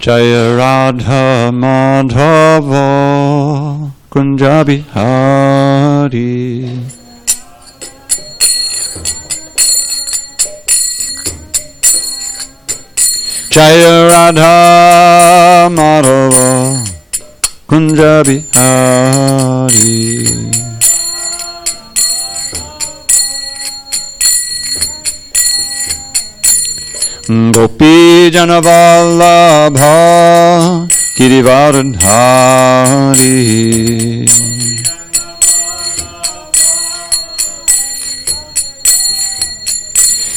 Jaya Radha Madhava Kunja Bihari. Jaya Radha Madhava Kunja Bihari. Gopi Jana Vallabha Girivardhari.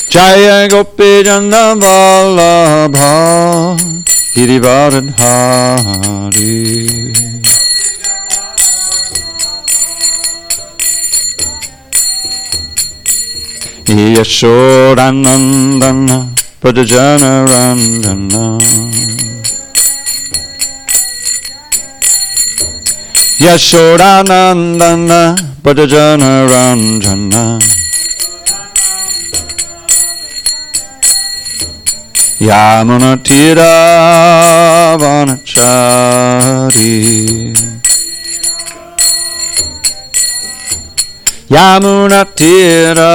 Jaya Gopi Jana Vallabha Girivardhari. Yashodanandana Prajajana Randana. Yashodanandana Prajajana Randana. Yamuna Tira Vanachari. Yamuna Tira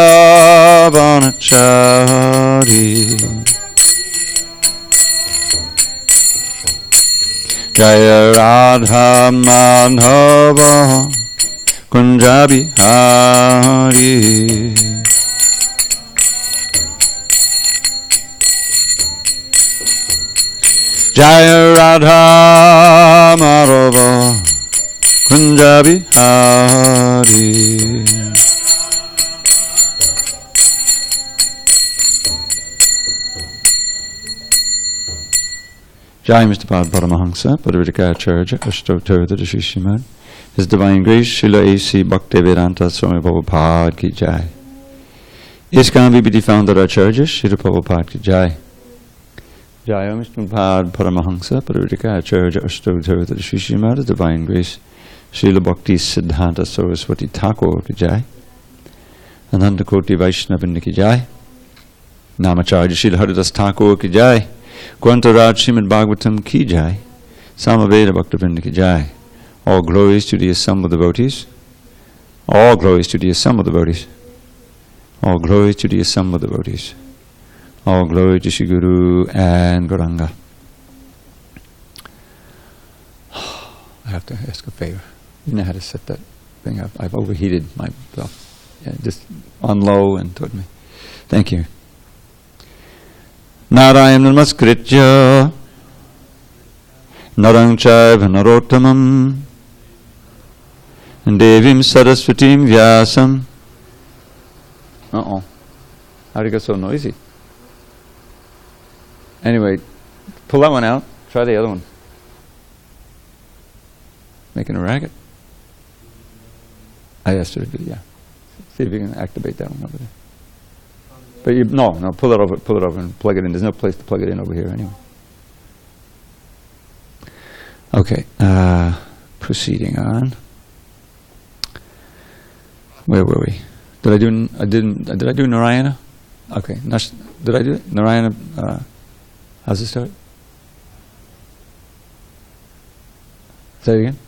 Vanachari. Jaya Radha Madhava Kunja Bihari. Jaya Radha Madhava Kunja Bihari. Jai Mr. Pad Paramahansa, Dravida Dasa, Ashtottara Shri Srimad, His Divine Grace, Srila A.C. Bhaktivedanta Swami Prabhupada Ki Jai. ISKCON BBD Founder Acharya, Srila Prabhupada Ki Jai. Jai Mr. Pad Paramahansa, Dravida Dasa, Ashtottara Shri Srimad, His Divine Grace, Srila Bhakti Siddhanta Saraswati Thakur Ki Jai. Ananda Koti Vaishnavin Ki Jai. Namacharya Srila Haridas Thakur Ki Jai. Grantaraj Srimad Bhagavatam Ki Jai. Samaveda Bhaktivinoda Ki Jai. All glories to the assembled devotees. All glories to the assembled devotees. All glories to the assembled devotees. All glory to Shri Guru and Gauranga. I have to ask a favor. You know how to set that thing up. I've overheated myself. Yeah, just on low and toward me. Thank you. Narayana Namaskritya Narang Chaiva Narottamam Devim Saraswatim Vyasam. How'd it get so noisy? Anyway, pull that one out. Try the other one. Making a racket? I asked her to do, yeah. See if you can activate that one over there. But you, no, pull it over and plug it in. There's no place to plug it in over here anyway. Okay, proceeding on. Where were we? Did I do Narayana? Okay, did I do it? Narayana, how's it start? Say it again.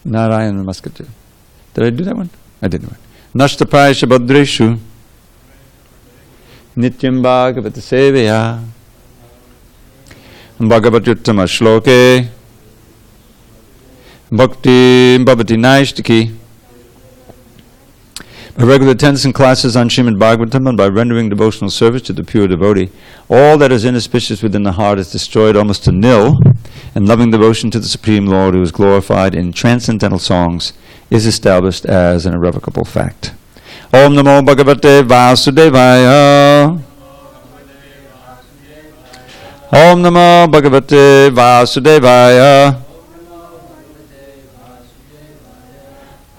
Narayana Namaskritya. Did I do that one? I did one. Nashtaprayasha Bhadreshu Nityam Bhagavata Sevaya Bhagavatyuttama Shloke Bhakti Bhavati Naishtaki. By regular attendance in classes on Srimad Bhagavatam and by rendering devotional service to the pure devotee, all that is inauspicious within the heart is destroyed almost to nil, and loving devotion to the Supreme Lord, who is glorified in transcendental songs, is established as an irrevocable fact. Om Namo Bhagavate Vasudevaya. Om Namo Bhagavate Vasudevaya.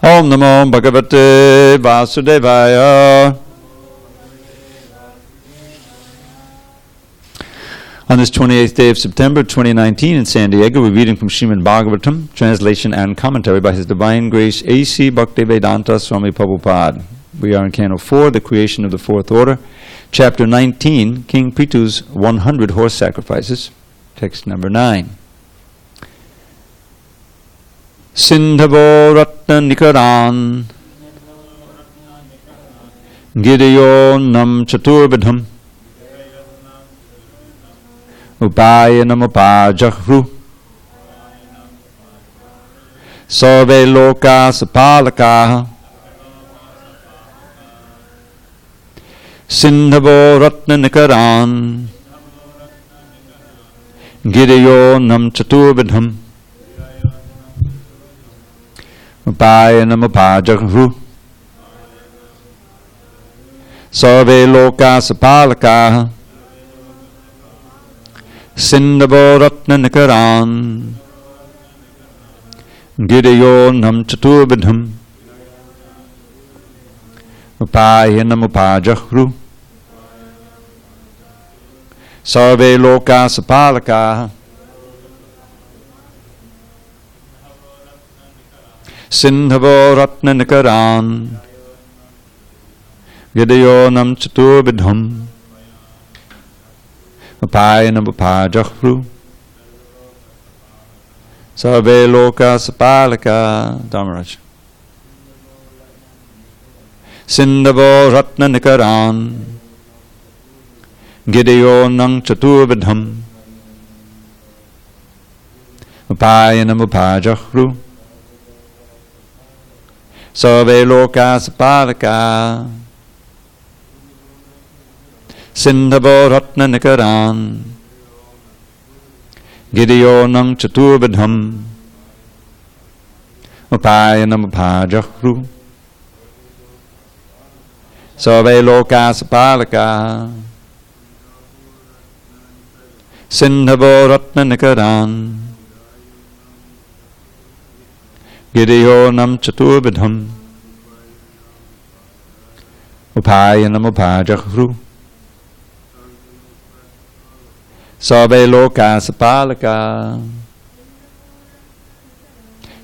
Om Namo Bhagavate Vasudevaya. On this 28th day of September 2019 in SanDiego, we're reading from Srimad Bhagavatam, translation and commentary by His Divine Grace A.C. Bhaktivedanta Swami Prabhupada. We are in Canto 4, The Creation of the Fourth Order, Chapter 19, King Prithu's 100 Horse Sacrifices. Text number 9. Sindhavo ratna nikaran Gideyo nam chaturbadham Upayanam upajahru Sarve loka sapalakaha Sindhavo ratna nikaran Gideyo nam chaturbadham Upayanam upajahru Sarve loka sapalakaha Sindhavo ratna nikaran Gideyo nam chaturbadham Upayanam upajahru Sarve loka sapalakaha Sindhavo ratna nikaran Gideyo nam chaturbadham Upayanam upajahru Sarve loka sapalaka Dharmaraj. Sindhavo ratna nikaran Gideyo nam chaturbadham Upayanam upajahru Sarve loka sapalaka Sindhavo ratna nikaran Gideyo nam chaturbadham Upayanam upajahru Sarve loka sapalaka Sindhavo ratna nikaran Gideyo nam chaturbadham Upayanam upajahru Sarve loka sapalaka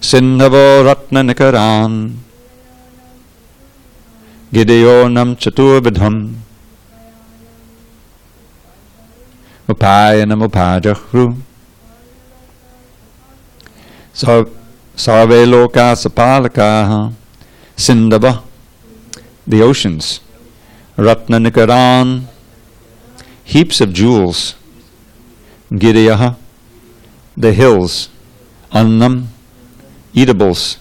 Sindhavo ratna nikaran Gideyo nam chaturbadham Upayanam upajahru Sarve loka sapalaka Sindhava, the oceans, ratna nikaran, heaps of jewels, Gideyaha, the hills, annam, eatables,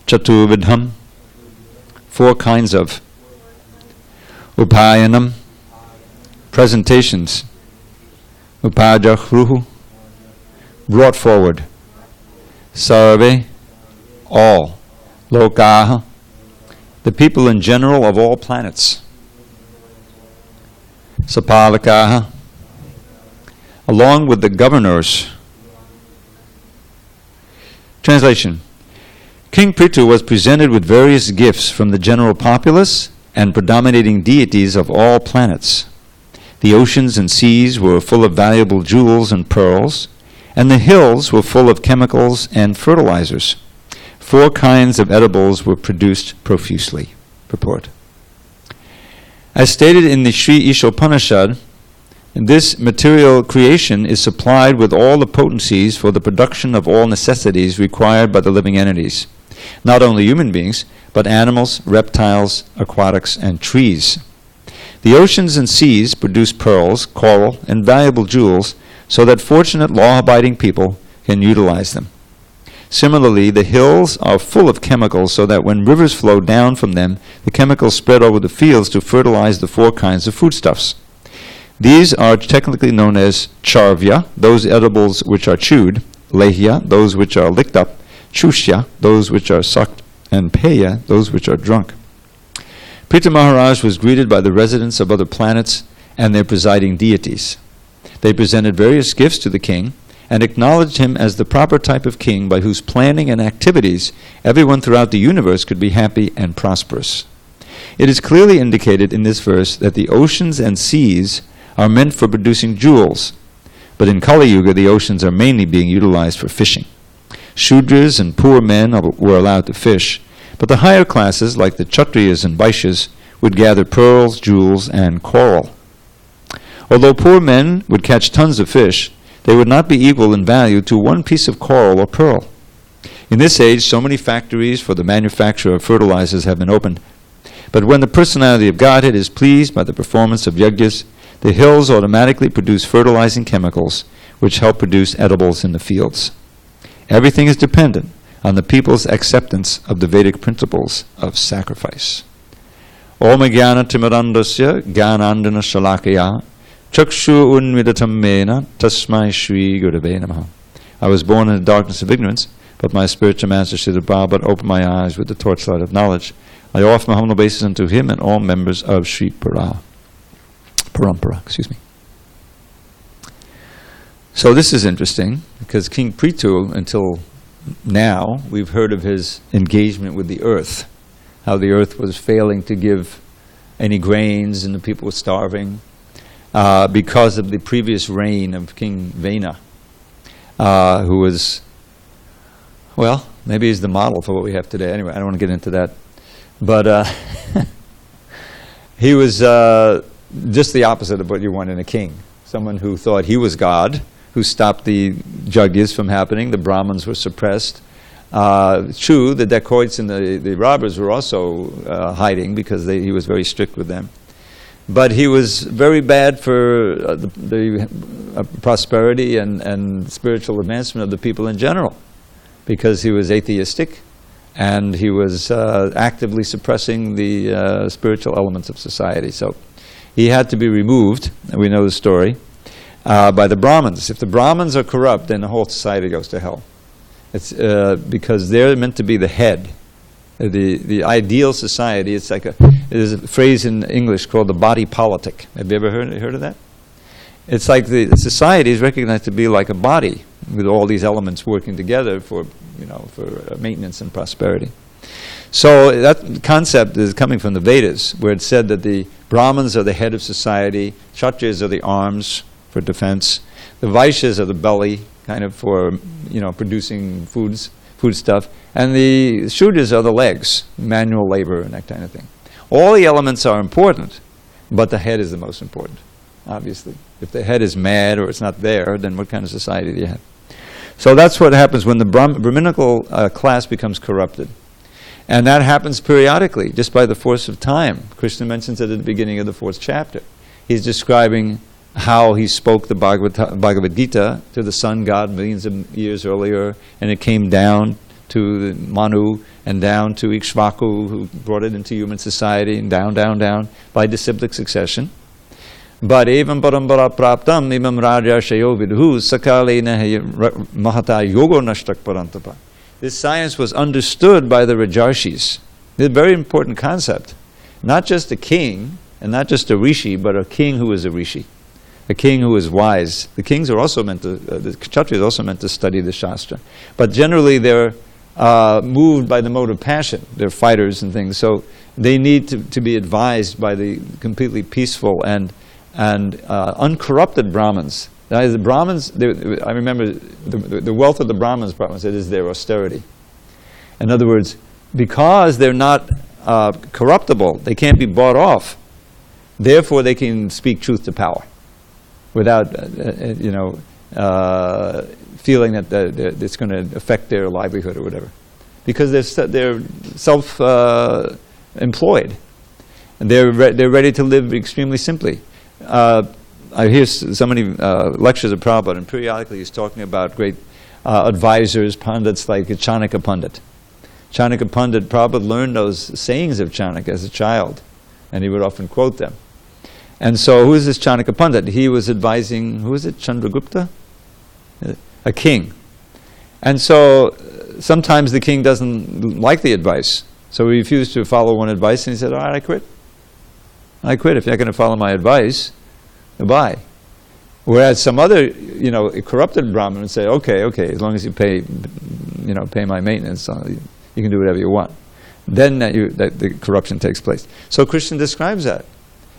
chaturbadham, 4 kinds of, upayanam, presentations, upajahruhu, brought forward, sarve, all, lokaha, the people in general of all planets, sapalakaha, along with the governors. Translation. King Prithu was presented with various gifts from the general populace and predominating deities of all planets. The oceans and seas were full of valuable jewels and pearls, and the hills were full of chemicals and fertilizers. 4 kinds of edibles were produced profusely. Purport. As stated in the Sri Ishopanishad, this material creation is supplied with all the potencies for the production of all necessities required by the living entities, not only human beings, but animals, reptiles, aquatics, and trees. The oceans and seas produce pearls, coral, and valuable jewels so that fortunate law-abiding people can utilize them. Similarly, the hills are full of chemicals so that when rivers flow down from them, the chemicals spread over the fields to fertilize the 4 kinds of foodstuffs. These are technically known as charvya, those edibles which are chewed, lehya, those which are licked up, chushya, those which are sucked, and peya, those which are drunk. Prithu Maharaj was greeted by the residents of other planets and their presiding deities. They presented various gifts to the king and acknowledged him as the proper type of king by whose planning and activities everyone throughout the universe could be happy and prosperous. It is clearly indicated in this verse that the oceans and seas are meant for producing jewels, but in Kali Yuga the oceans are mainly being utilized for fishing. Shudras and poor men were allowed to fish, but the higher classes, like the Kshatriyas and Vaishyas, would gather pearls, jewels, and coral. Although poor men would catch tons of fish, they would not be equal in value to one piece of coral or pearl. In this age, so many factories for the manufacture of fertilizers have been opened. But when the personality of Godhead is pleased by the performance of yajnas, the hills automatically produce fertilizing chemicals, which help produce edibles in the fields. Everything is dependent on the people's acceptance of the Vedic principles of sacrifice. Om jnana timirandasya jnanandana shalakaya chakshu unmidatam mena tasmai shri gurave namaha. I was born in the darkness of ignorance, but my spiritual master Srila Prabhupada opened my eyes with the torchlight of knowledge. I offer my humble obeisance unto him and all members of Sri Parampara. So this is interesting, because King Prithu, until now, we've heard of his engagement with the earth, how the earth was failing to give any grains and the people were starving because of the previous reign of King Vena, who was, well, maybe he's the model for what we have today. Anyway, I don't want to get into that. But he was just the opposite of what you want in a king. Someone who thought he was God, who stopped the yajnas from happening. The Brahmins were suppressed. True, the dacoits and the robbers were also hiding because he was very strict with them. But he was very bad for the prosperity and spiritual advancement of the people in general, because he was atheistic and he was actively suppressing the spiritual elements of society. So he had to be removed, and we know the story, by the Brahmins. If the Brahmins are corrupt, then the whole society goes to hell. It's because they're meant to be the head. The ideal society, it's like there's a phrase in English called the body politic. Have you ever heard of that? It's like the society is recognized to be like a body with all these elements working together for maintenance and prosperity. So that concept is coming from the Vedas, where it said that the Brahmins are the head of society, Kshatriyas are the arms for defense, the Vaishyas are the belly, kind of for producing foodstuff, and the Shudras are the legs, manual labor and that kind of thing. All the elements are important, but the head is the most important, obviously. If the head is mad or it's not there, then what kind of society do you have? So that's what happens when the Brahminical class becomes corrupted. And that happens periodically, just by the force of time. Krishna mentions it at the beginning of the 4th chapter. He's describing how he spoke the Bhagavad Gita to the sun god millions of years earlier, and it came down to Manu, and down to Ikshvaku, who brought it into human society, and down, by disciplic succession. But evam parambara praptam imam raja shayo vidhu sakalena mahata yogo nashtak parantapa. This science was understood by the Rajarshis. It's a very important concept. Not just a king, and not just a rishi, but a king who is a rishi. A king who is wise. The kings are also meant to, the Kshatriyas are also meant to study the Shastra. But generally they're moved by the mode of passion. They're fighters and things. So they need to be advised by the completely peaceful and uncorrupted Brahmins. Now, the Brahmins, I remember the wealth of the Brahmins, Prabhupada said, is their austerity. In other words, because they're not corruptible, they can't be bought off. Therefore, they can speak truth to power without, feeling that it's going to affect their livelihood or whatever. Because they're self-employed. And they're ready to live extremely simply. I hear so many lectures of Prabhupada, and periodically he's talking about great advisors, pundits like Chanakya Pandit. Chanakya Pandit, Prabhupada learned those sayings of Chanakya as a child, and he would often quote them. And so, who is this Chanakya Pandit? He was advising, who is it, Chandragupta? A king. And so, sometimes the king doesn't like the advice, so he refused to follow one advice, and he said, all right, I quit. I quit. If you're not going to follow my advice, goodbye. Whereas some other, corrupted Brahmin would say, okay, as long as you pay my maintenance, you can do whatever you want. Then the corruption takes place. So Krishna describes that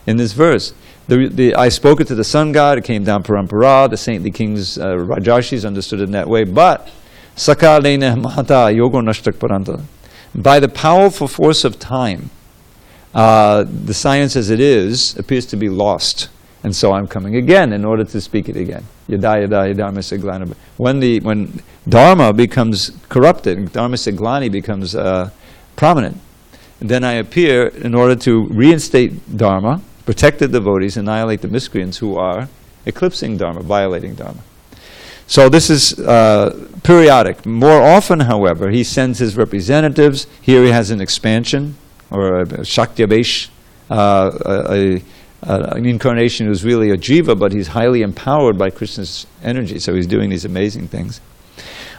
in this verse. I spoke it to the sun god, it came down parampara, the saintly kings, Rajarshis understood it in that way, but sakalena mahata yogo nashtak paranta. By the powerful force of time, the science as it is appears to be lost. And so I'm coming again in order to speak it again. Yada yada dharmasya glani. When dharma becomes corrupted, dharmasya glani becomes prominent, then I appear in order to reinstate dharma, protect the devotees, annihilate the miscreants who are eclipsing dharma, violating dharma. So this is periodic. More often, however, he sends his representatives. Here he has an expansion, or a Shakti-abesh, an incarnation who's really a jiva, but he's highly empowered by Krishna's energy, so he's doing these amazing things.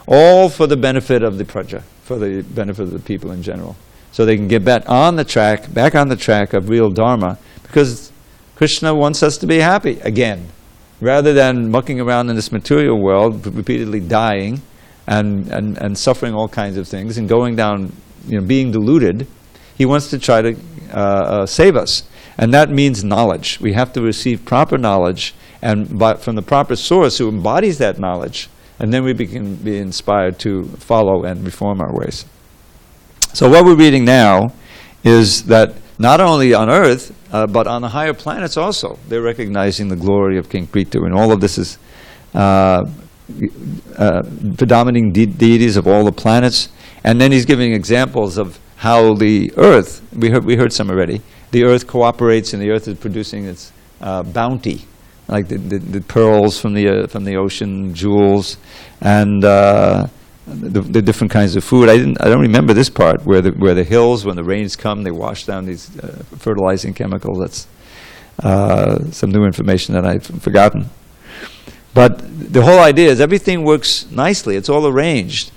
All for the benefit of the praja, for the benefit of the people in general. So they can get back on the track of real dharma, because Krishna wants us to be happy again. Rather than mucking around in this material world, repeatedly dying and suffering all kinds of things and going down, being deluded, he wants to try to save us. And that means knowledge. We have to receive proper knowledge, and from the proper source who embodies that knowledge, and then we can be inspired to follow and reform our ways. So what we're reading now is that not only on earth, but on the higher planets also, they're recognizing the glory of King Prithu, and all of this is predominating deities of all the planets. And then he's giving examples of how the earth, we heard some already, the earth cooperates, and the earth is producing its bounty, like the pearls from the ocean, jewels, and the different kinds of food. I don't remember this part where the hills, when the rains come, they wash down these fertilizing chemicals. That's some new information that I've forgotten. But the whole idea is everything works nicely. It's all arranged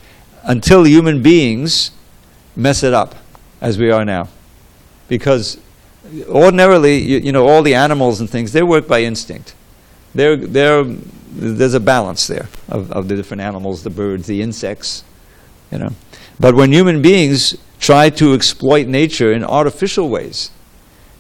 until human beings mess it up, as we are now. Because ordinarily, all the animals and things, they work by instinct. There's a balance there of the different animals, the birds, the insects, But when human beings try to exploit nature in artificial ways,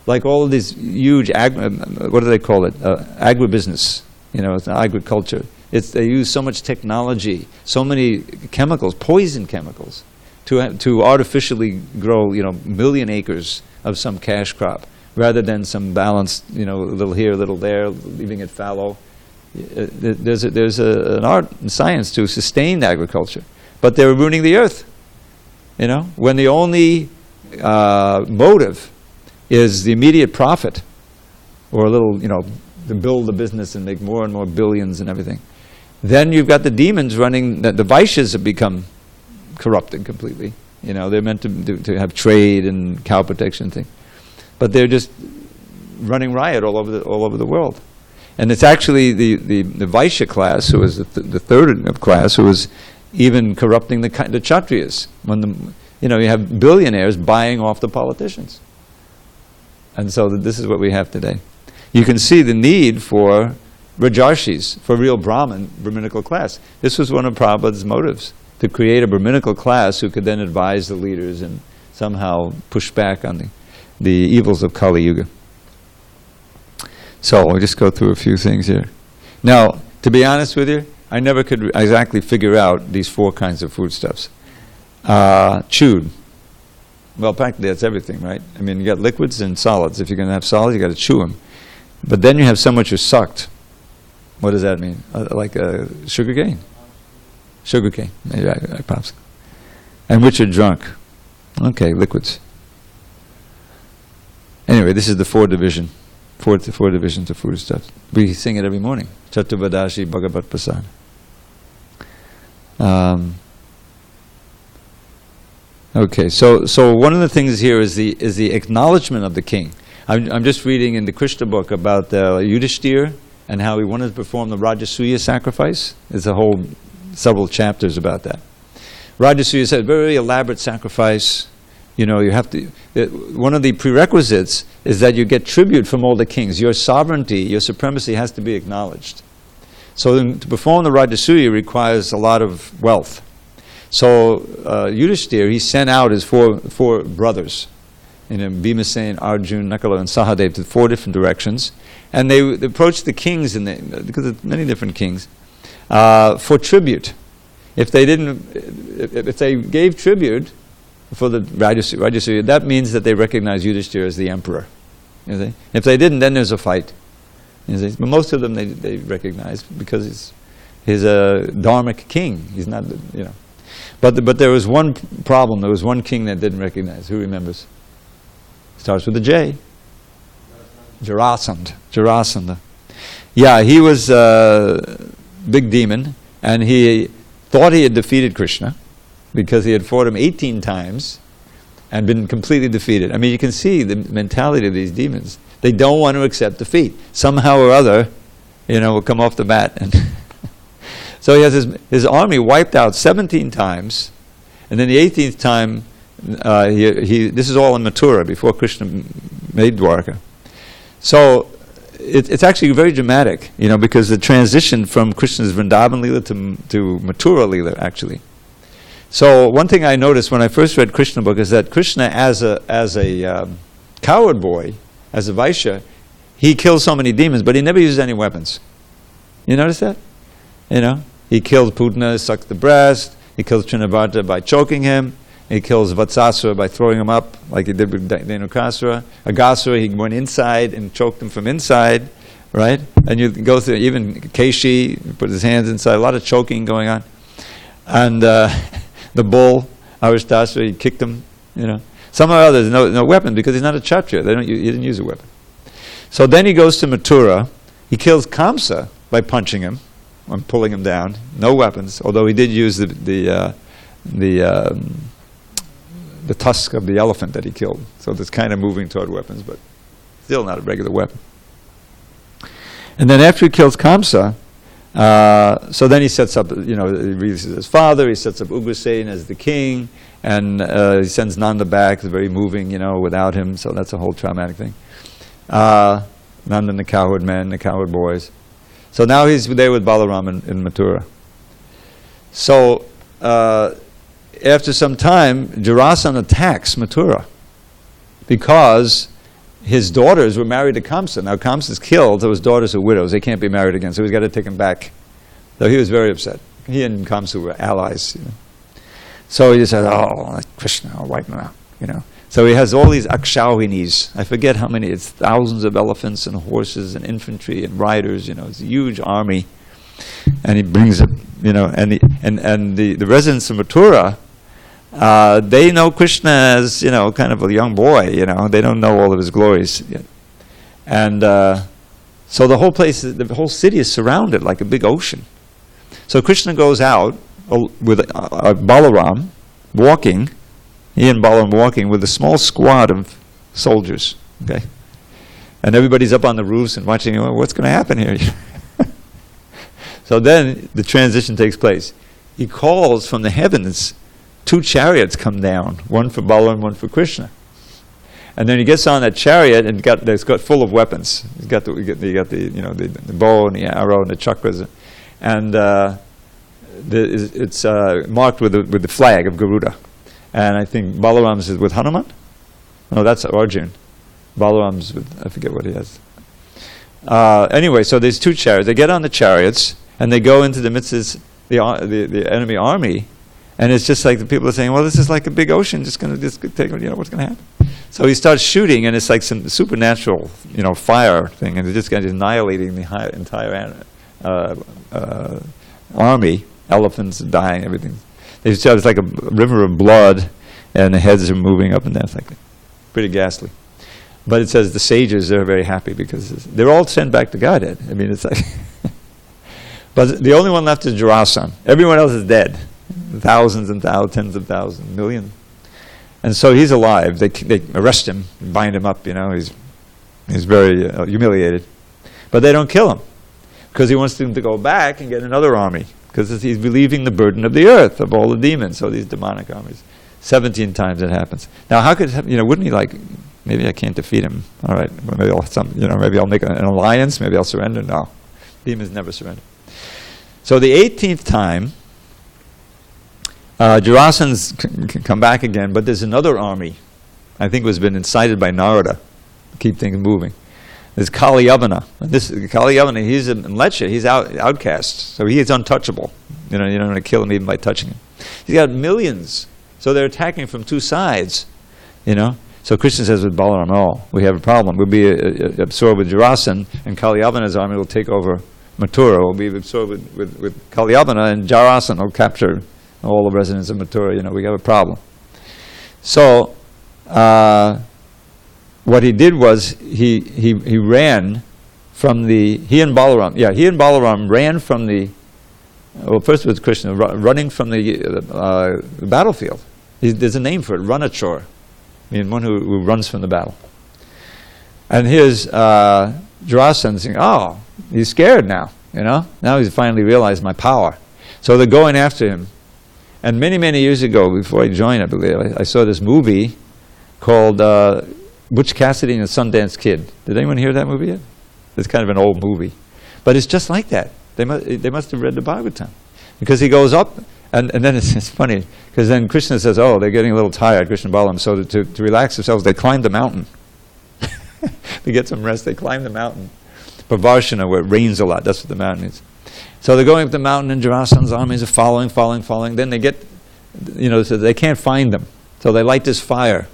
like all of these huge, what do they call it? Agribusiness, it's agriculture. They use so much technology, so many chemicals, poison chemicals, to artificially grow, million acres of some cash crop, rather than some balanced, a little here, a little there, leaving it fallow. There's an art and science to sustain agriculture, but they're ruining the earth. When the only motive is the immediate profit, or a little, to build the business and make more and more billions and everything, then you've got the demons running. The Vaishyas have become corrupted completely. They're meant to have trade and cow protection thing, but they're just running riot all over the world. And it's actually the Vaishya class, who is the third class, who is even corrupting the Kshatriyas. When you have billionaires buying off the politicians. And so this is what we have today. You can see the need for Rajarshis, for real Brahminical class. This was one of Prabhupada's motives, to create a Brahminical class who could then advise the leaders and somehow push back on the evils of Kali Yuga. So I'll just go through a few things here. Now, to be honest with you, I never could exactly figure out these four kinds of foodstuffs. Chewed. Well, practically that's everything, right? I mean, you got liquids and solids. If you're going to have solids, you got to chew them. But then you have some which are sucked. What does that mean? Like sugar cane? Sugar cane. Maybe I pops. And which are drunk. Okay, liquids. Anyway, this is the four divisions of foodstuffs. We sing it every morning. Chaturvadashi Bhagavat Prasad. Okay, so one of the things here is the acknowledgement of the king. I'm just reading in the Krishna book about Yudhishthira and how he wanted to perform the Rajasuya sacrifice. There's several chapters about that. Rajasuya said, very elaborate sacrifice. You have to. One of the prerequisites is that you get tribute from all the kings. Your sovereignty, your supremacy has to be acknowledged. So to perform the Rajasuya requires a lot of wealth. So Yudhishthira, he sent out his four brothers, Bhimasen, Arjun, Nakula, and Sahadev, to 4 different directions, and they approached the kings, because of many different kings, for tribute. If they gave tribute for the Rajasuya, that means that they recognize Yudhishthira as the emperor. If they didn't, then there's a fight. But most of them they recognize because he's a dharmic king. He's not, But there was one problem. There was one king that didn't recognize. Who remembers? Starts with a J. Jarasandha. Yeah, he was a big demon, and he thought he had defeated Krishna because he had fought him 18 times and been completely defeated. I mean, you can see the mentality of these demons. They don't want to accept defeat. Somehow or other, will come off the bat. And so he has his army wiped out 17 times, and then the 18th time, this is all in Mathura, before Krishna made Dwarka. So it's actually very dramatic, because the transition from Krishna's Vrindavan Leela to Mathura Leela, actually. So one thing I noticed when I first read Krishna book is that Krishna, as a coward boy, as a Vaishya, he kills so many demons, but he never uses any weapons. You notice that? He killed Putana, sucked the breast. He kills Trinavarta by choking him. He kills Vatsasura by throwing him up, like he did with Dhenukasura. Aghasura, he went inside and choked him from inside, right? And you go through, even Keshi, put his hands inside, a lot of choking going on. And the bull, Arishtasura, he kicked him, Some others, no weapon, because he's not a Kshatriya. He didn't use a weapon. So then he goes to Mathura. He kills Kamsa by punching him and pulling him down. No weapons, although he did use the tusk of the elephant that he killed. So it's kind of moving toward weapons, but still not a regular weapon. And then after he kills Kamsa, so then he sets up, he releases his father, he sets up Ugrasen as the king, and he sends Nanda back. It's very moving, without him, so that's a whole traumatic thing. Nanda and the cowherd men, the cowherd boys. So now he's there with Balaram in Mathura. So after some time, Jarasandha attacks Mathura because his daughters were married to Kamsa. Now Kamsa's killed, so his daughters are widows. They can't be married again, so he's got to take them back. So he was very upset. He and Kamsa were allies. So he just said, Krishna, I'll wipe them out. So he has all these akshauhinis. I forget how many. It's thousands of elephants and horses and infantry and riders. It's a huge army. And he brings it, and the residents of Mathura, they know Krishna as, kind of a young boy, They don't know all of his glories yet. And so the whole place, the whole city is surrounded like a big ocean. So Krishna goes out with Balaram walking, he and Balaram walking with a small squad of soldiers, okay? And everybody's up on the roofs and watching, what's going to happen here? So then the transition takes place. He calls from the heavens, 2 chariots come down, one for Balaram, one for Krishna. And then he gets on that chariot and it's got full of weapons. He's got the bow and the arrow and the chakras, and it's marked with the flag of Garuda. And I think Balaram's is with Hanuman. No, that's Arjun. Balaram's with, I forget what he has. Anyway, so there's 2 chariots. They get on the chariots and they go into the midst of the enemy army. And it's just like the people are saying, well, this is like a big ocean, just take, what's going to happen? So he starts shooting, and it's like some supernatural, fire thing, and they're just kind of annihilating the entire army. Elephants dying, everything. It's like a river of blood, and the heads are moving up and down. It's like pretty ghastly. But it says the sages, they're very happy because they're all sent back to Godhead. I mean, it's like... But the only one left is Jarasandha. Everyone else is dead. Thousands and tens of thousands, millions. And so he's alive. They arrest him, bind him up, he's very humiliated. But they don't kill him because he wants them to go back and get another army because he's relieving the burden of the earth, of all the demons, so these demonic armies. 17 times it happens. Now how could, wouldn't he maybe I can't defeat him. All right, well, maybe I'll make an alliance, maybe I'll surrender. No, demons never surrender. So the 18th time, Jarasandha's come back again, but there's another army. I think was been incited by Narada to keep things moving. There's Kali Yavana. Kali Yavana, he's in Lecha, he's outcast, so he is untouchable. You don't want to kill him even by touching him. He's got millions, so they're attacking from 2 sides, So Krishna says with Balaram, oh, we have a problem. We'll be absorbed with Jarasan, and Kalyavana's army will take over Mathura. We'll be absorbed with Kalyavana, and Jarasan will capture all the residents of Mathura. We have a problem. So what he did was he ran from he and Balaram ran from first with Krishna, running from the battlefield. There's a name for it, Ranachor, one who runs from the battle. And here's Jarasan saying, oh, he's scared now, Now he's finally realized my power. So they're going after him. And many, many years ago, before I joined, I believe, I saw this movie called Butch Cassidy and the Sundance Kid. Did anyone hear that movie yet? It's kind of an old movie. But it's just like that. They must have read the Bhagavatam. Because he goes up, and then it's funny, because then Krishna says, oh, they're getting a little tired, Krishna and Balaram, so to relax themselves, they climb the mountain. To get some rest, they climb the mountain. Pavarshana, where it rains a lot, that's what the mountain is. So they're going up the mountain, and Jarasan's armies are following. Then they get, so they can't find them. So they light this fire.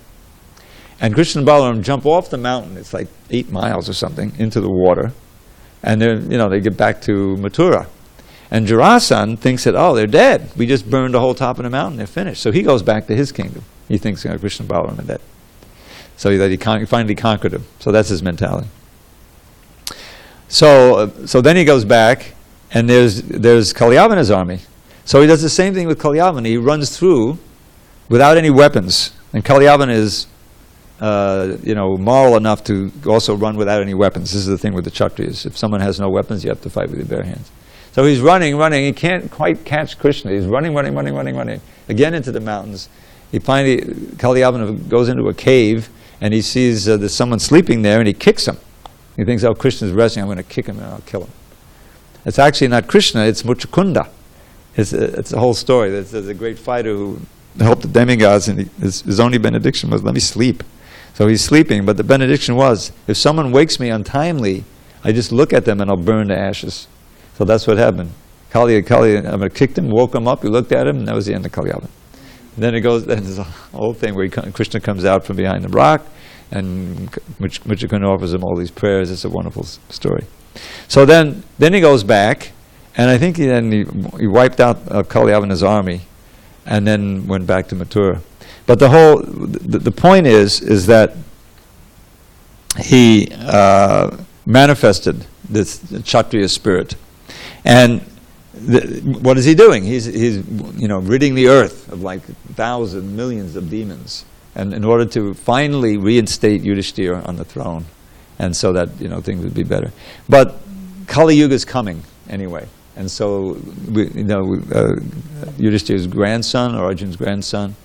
And Krishna and Balaram jump off the mountain, it's like 8 miles or something, into the water. And then, they get back to Mathura. And Jarasan thinks that, oh, they're dead. We just burned the whole top of the mountain, they're finished. So he goes back to his kingdom. He thinks Krishna and Balaram are dead. So that he finally conquered them. So that's his mentality. So then he goes back, and there's Kalyavana's army. So he does the same thing with Kalyavana. He runs through without any weapons. And Kalyavana is moral enough to also run without any weapons. This is the thing with the Kshatriyas. If someone has no weapons, you have to fight with your bare hands. So he's running. He can't quite catch Krishna. He's running again into the mountains. He finally, Kalyavana goes into a cave, and he sees there's someone sleeping there, and he kicks him. He thinks, oh, Krishna's resting, I'm going to kick him and I'll kill him. It's actually not Krishna, it's Muchukunda. It's a whole story. There's a great fighter who helped the demigods, and his only benediction was, let me sleep. So he's sleeping, but the benediction was, if someone wakes me untimely, I just look at them and I'll burn to ashes. So that's what happened. Kalyavana kicked him, woke him up, he looked at him, and that was the end of Kalyavana. Then there's a whole thing where Krishna comes out from behind the rock, and Muchukunda offers him all these prayers. It's a wonderful story. So then he goes back, and I think he wiped out Kalyavana's army, and then went back to Mathura. But the point is that he manifested this Kshatriya spirit, and what is he doing? He's ridding the earth of like thousands, millions of demons, and in order to finally reinstate Yudhishthira on the throne, and so that things would be better. But Kali Yuga is coming anyway, and so Yudhishthira's grandson, or Arjun's grandson,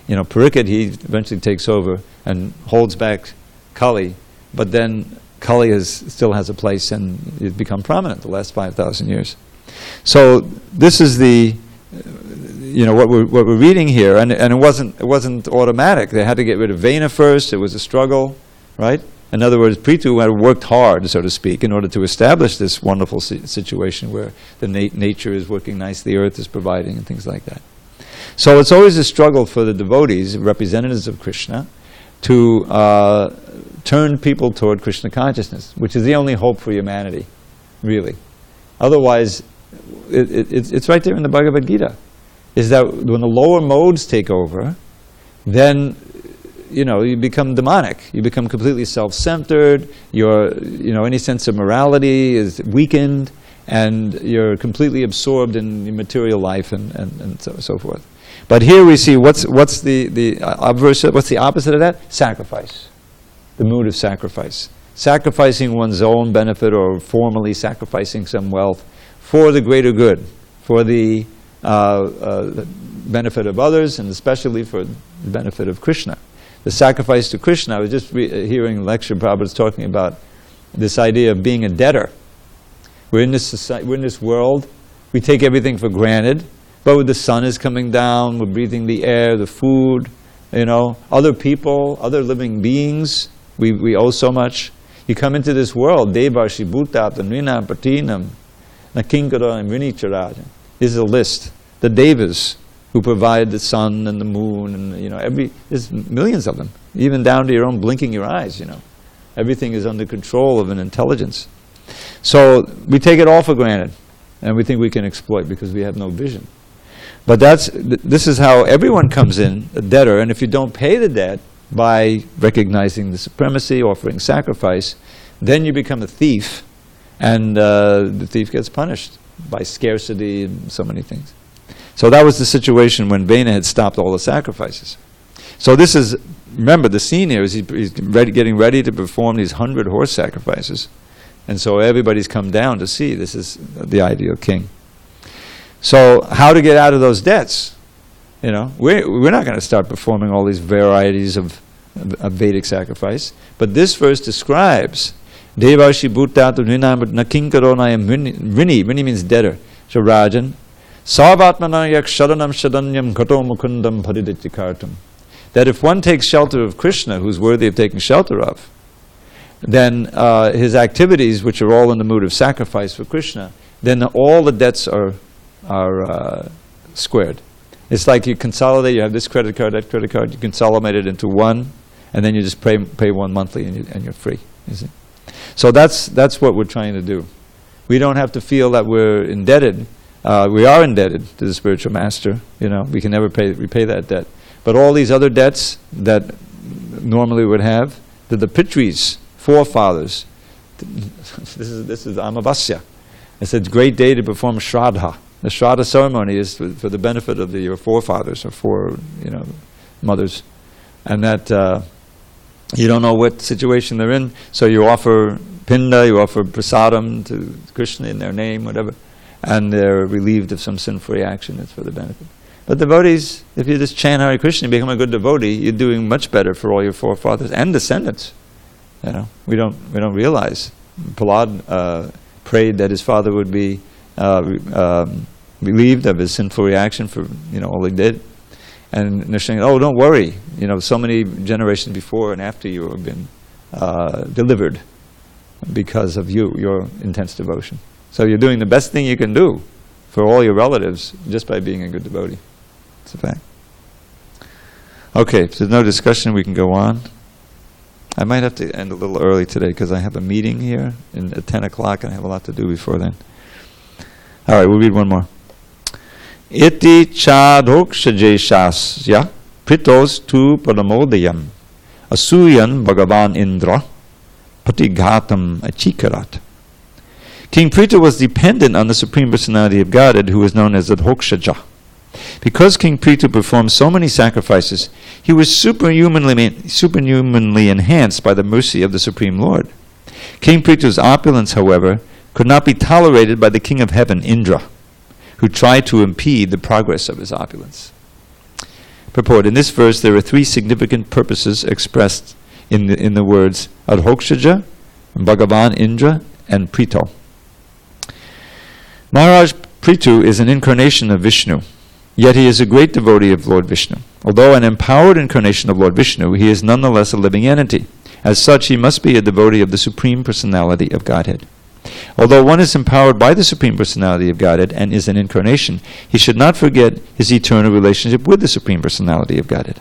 Parikshit, he eventually takes over and holds back Kali, but then Kali still has a place, and it's become prominent the last 5,000 years. So this is what we're reading here, and it wasn't automatic. They had to get rid of Vena first. It was a struggle, right? In other words, Prithu had worked hard, so to speak, in order to establish this wonderful situation where the nature is working nice, the earth is providing, and things like that. So it's always a struggle for the devotees, representatives of Krishna, to turn people toward Krishna consciousness, which is the only hope for humanity, really. Otherwise, it's right there in the Bhagavad Gita, is that when the lower modes take over, then you become demonic. You become completely self-centered. Any sense of morality is weakened, and you're completely absorbed in material life and so forth. But here we see what's the opposite of that? Sacrifice. The mood of sacrifice. Sacrificing one's own benefit, or formally sacrificing some wealth for the greater good, for the benefit of others, and especially for the benefit of Krishna. The sacrifice to Krishna, I was just hearing a lecture Prabhupada was talking about this idea of being a debtor. We're in this society, we're in this world, we take everything for granted, but when the sun is coming down, we're breathing the air, the food, other people, other living beings, we owe so much. You come into this world, Devarshi Bhutapta Nrinam Patinam Nakinkara and Rinicharaja. This is a list. The Devas who provide the sun and the moon, and there's millions of them. even down to your own blinking your eyes, Everything is under control of an intelligence. So we take it all for granted, and we think we can exploit because we have no vision. But this is how everyone comes in, a debtor, and if you don't pay the debt by recognizing the supremacy, offering sacrifice, then you become a thief, and the thief gets punished by scarcity and so many things. So that was the situation when Vena had stopped all the sacrifices. So this is, remember, the scene here is he's getting ready to perform these 100 horse sacrifices. And so everybody's come down to see this is the ideal king. So how to get out of those debts? We're not going to start performing all these varieties of Vedic sacrifice. But this verse describes Devashi Bhutatu Rinam Nakinkaronayam Rini. Rini means debtor. So Rajan Sarvatmanayak Shadanam Shadanyam Kato Mukundam Paridityakartam. That if one takes shelter of Krishna, who's worthy of taking shelter of, then his activities, which are all in the mood of sacrifice for Krishna, then all the debts are squared. It's like you consolidate, you have this credit card, that credit card, you consolidate it into one, and then you just pay one monthly and you're free. You see? So that's what we're trying to do. We don't have to feel that we're indebted. We are indebted to the spiritual master. We can never repay that debt. But all these other debts that normally would have, the Pitris, forefathers, this is Amavasya. It's a great day to perform Shraddha. The Shraddha ceremony is for the benefit of your forefathers or mothers. And that you don't know what situation they're in, so you offer pinda, you offer prasadam to Krishna in their name, whatever, and they're relieved of some sinful reaction. It's for the benefit. But devotees, if you just chant Hare Krishna and become a good devotee, you're doing much better for all your forefathers and descendants. We don't realize. Prahlad prayed that his father would be relieved of his sinful reaction for all he did, and they're saying, "Oh, don't worry. So many generations before and after you have been delivered because of your intense devotion. So you're doing the best thing you can do for all your relatives just by being a good devotee." It's a fact. Okay, if there's no discussion, we can go on. I might have to end a little early today because I have a meeting here at 10 o'clock and I have a lot to do before then. All right, we'll read one more. Iti chadhokshajeshasya pritos tu paramodayam asuyan bhagavan indra patighatam achikarat. King Pritha was dependent on the Supreme Personality of Godhead, who is known as Adhokshaja. Because King Pritha performed so many sacrifices, he was superhumanly enhanced by the mercy of the Supreme Lord. King Pritha's opulence, however, could not be tolerated by the King of Heaven, Indra, who tried to impede the progress of his opulence. Purport: in this verse, there are three significant purposes expressed in the words Adhokshaja, Bhagavan Indra, and Pritha. Maharaj Prithu is an incarnation of Vishnu, yet he is a great devotee of Lord Vishnu. Although an empowered incarnation of Lord Vishnu, he is nonetheless a living entity. As such, he must be a devotee of the Supreme Personality of Godhead. Although one is empowered by the Supreme Personality of Godhead and is an incarnation, he should not forget his eternal relationship with the Supreme Personality of Godhead.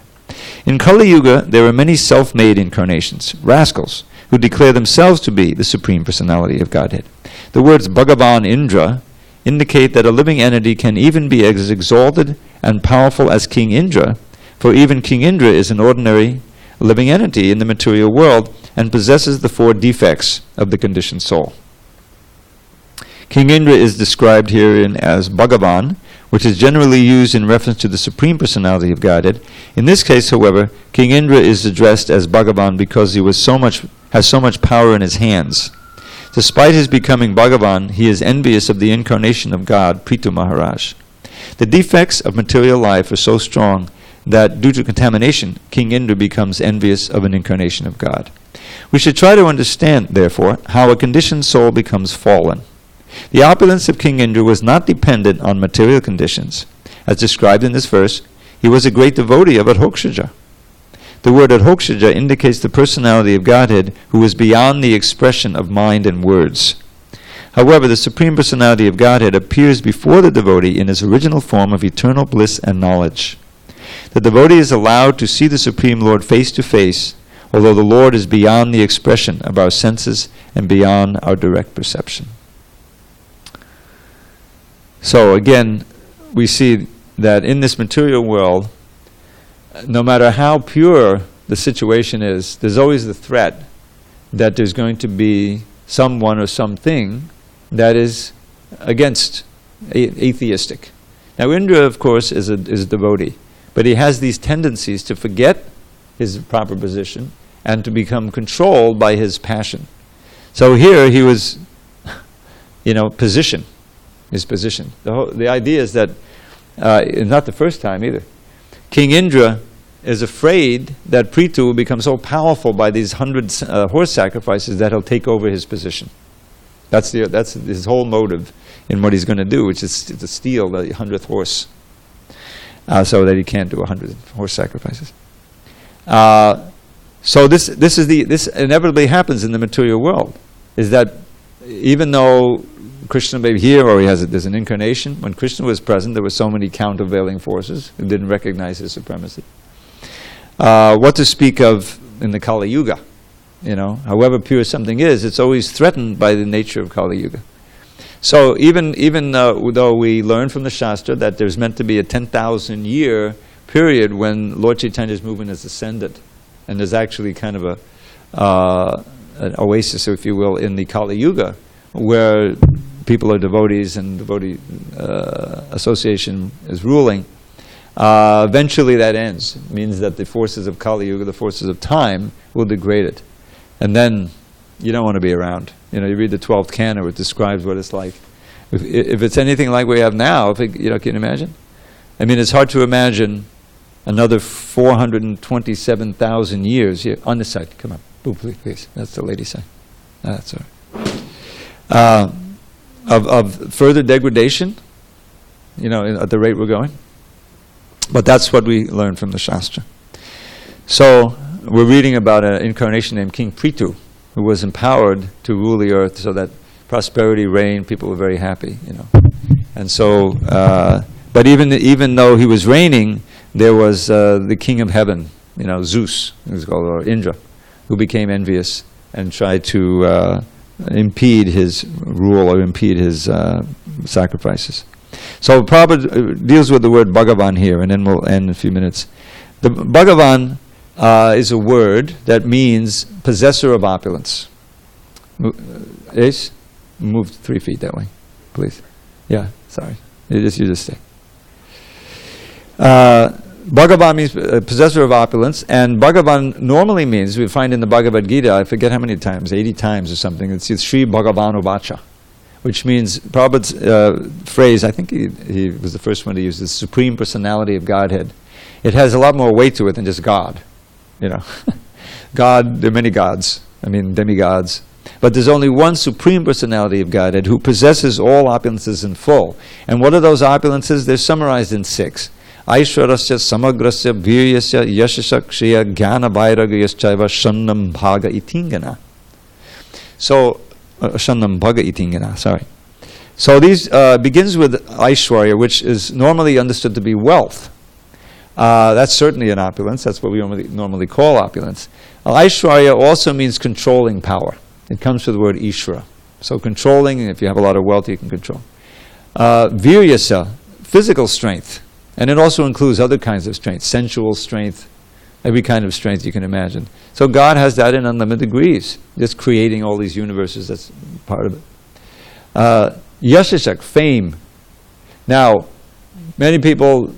In Kali Yuga, there are many self-made incarnations, rascals, who declare themselves to be the Supreme Personality of Godhead. The words Bhagavan Indra indicate that a living entity can even be as exalted and powerful as King Indra, for even King Indra is an ordinary living entity in the material world and possesses the four defects of the conditioned soul. King Indra is described herein as Bhagavan, which is generally used in reference to the Supreme Personality of Godhead. In this case, however, King Indra is addressed as Bhagavan because he has so much power in his hands. Despite his becoming Bhagavan, he is envious of the incarnation of God, Prithu Maharaj. The defects of material life are so strong that due to contamination, King Indra becomes envious of an incarnation of God. We should try to understand, therefore, how a conditioned soul becomes fallen. The opulence of King Indra was not dependent on material conditions. As described in this verse, he was a great devotee of Adhokshaja. The word Adhokshaja indicates the personality of Godhead who is beyond the expression of mind and words. However, the Supreme Personality of Godhead appears before the devotee in his original form of eternal bliss and knowledge. The devotee is allowed to see the Supreme Lord face to face, although the Lord is beyond the expression of our senses and beyond our direct perception. So again, we see that in this material world, no matter how pure the situation is, there's always the threat that there's going to be someone or something that is against, atheistic. Now Indra, of course, is a devotee, but he has these tendencies to forget his proper position and to become controlled by his passion. So here he was, his position. The idea is that, not the first time either, King Indra is afraid that Prithu will become so powerful by these 100 horse sacrifices that he'll take over his position. That's his whole motive in what he's going to do, which is to steal the 100th horse, so that he can't do 100 horse sacrifices. So this inevitably happens in the material world, is that even though Krishna may be here, or there's an incarnation, when Krishna was present, there were so many countervailing forces who didn't recognize his supremacy. What to speak of in the Kali Yuga? However pure something is, it's always threatened by the nature of Kali Yuga. So even though we learn from the Shastra that there's meant to be a 10,000 year period when Lord Chaitanya's movement is ascended, and there's actually kind of an oasis, if you will, in the Kali Yuga, where people are devotees and devotee association is ruling. Eventually that ends. It means that the forces of Kali Yuga, the forces of time, will degrade it. And then you don't want to be around. You read the 12th canto, it describes what it's like. If it's anything like we have now, can you imagine? I mean, it's hard to imagine another 427,000 years. Here, on this side, come on. Ooh, please. That's the lady side. That's all right. Of further degradation, at the rate we're going. But that's what we learn from the Shastra. So we're reading about an incarnation named King Prithu, who was empowered to rule the earth so that prosperity reigned, people were very happy, And so, but even though he was reigning, there was the king of heaven, Zeus, who was called, or Indra, who became envious and tried to impede his rule or impede his sacrifices. So Prabhupada deals with the word Bhagavan here, and then we'll end in a few minutes. The Bhagavan is a word that means possessor of opulence. Ace, move 3 feet that way, please. Yeah, sorry. You just stay. Bhagavan means possessor of opulence, and Bhagavan normally means, we find in the Bhagavad Gita, I forget how many times, 80 times or something, it's Sri Bhagavan Uvacha, which means, Prabhupada's phrase, I think he was the first one to use the Supreme Personality of Godhead. It has a lot more weight to it than just God. God, there are many gods, demigods. But there's only one Supreme Personality of Godhead who possesses all opulences in full. And what are those opulences? They're summarized in 6. Aishwarasya samagrasya viryasya yashasakshya jnana vairagayaschaiva shannam bhaga itingana. So, shannam bhaga itingana, sorry. So these begins with Aishwarya, which is normally understood to be wealth. That's certainly an opulence. That's what we normally call opulence. Aishwarya also means controlling power. It comes from the word Ishvara. So controlling, if you have a lot of wealth, you can control. Viryasa, physical strength. And it also includes other kinds of strength, sensual strength, every kind of strength you can imagine. So God has that in unlimited degrees, just creating all these universes, that's part of it. Yashashak, fame. Now, many people,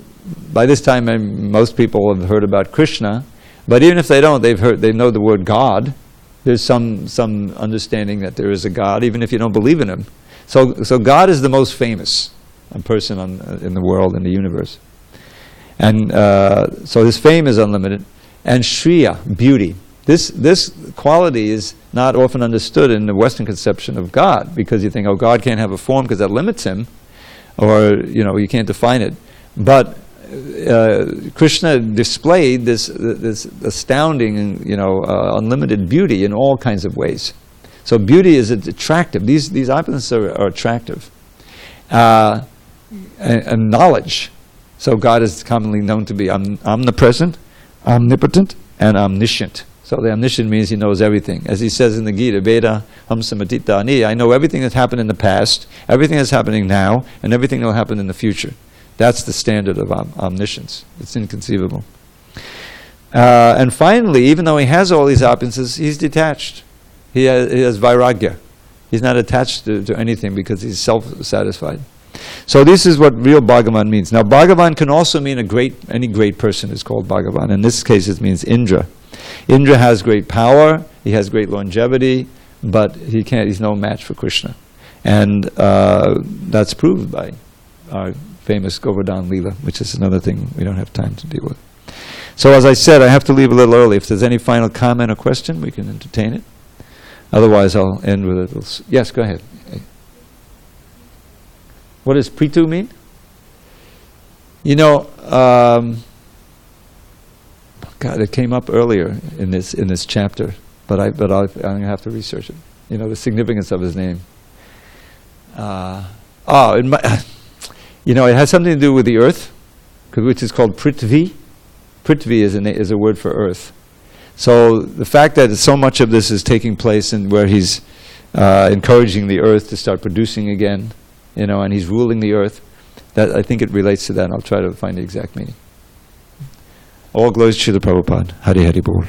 by this time most people have heard about Krishna, but even if they don't, they know the word God. There's some understanding that there is a God, even if you don't believe in him. So God is the most famous person in the world, in the universe. And so his fame is unlimited. And Shriya, beauty. This quality is not often understood in the Western conception of God, because you think, oh, God can't have a form because that limits him, or you can't define it. But Krishna displayed this astounding, unlimited beauty in all kinds of ways. So beauty is attractive. These opulences are attractive. And knowledge. So God is commonly known to be omnipresent, omnipotent, and omniscient. So the omniscient means he knows everything. As he says in the Gita, Veda hamsamatita ani, I know everything that's happened in the past, everything that's happening now, and everything that will happen in the future. That's the standard of omniscience. It's inconceivable. And finally, even though he has all these opulences, he's detached. He has vairagya. He's not attached to anything because he's self-satisfied. So this is what real Bhagavan means. Now Bhagavan can also mean any great person is called Bhagavan. In this case it means Indra. Indra has great power, he has great longevity, but he's no match for Krishna. And that's proved by our famous Govardhan Leela, which is another thing we don't have time to deal with. So as I said, I have to leave a little early. If there's any final comment or question, we can entertain it. Otherwise, I'll end with it. Yes, go ahead. What does Pritu mean? You know, God, it came up earlier in this chapter, but I'm going to have to research it. You know, the significance of his name. You know, it has something to do with the earth, which is called Prithvi. Prithvi is a word for earth. So the fact that so much of this is taking place and where he's encouraging the earth to start producing again, you know, and he's ruling the earth, that I think it relates to that. I'll try to find the exact meaning. All glories to the Prabhupada. Hari Hari Bol.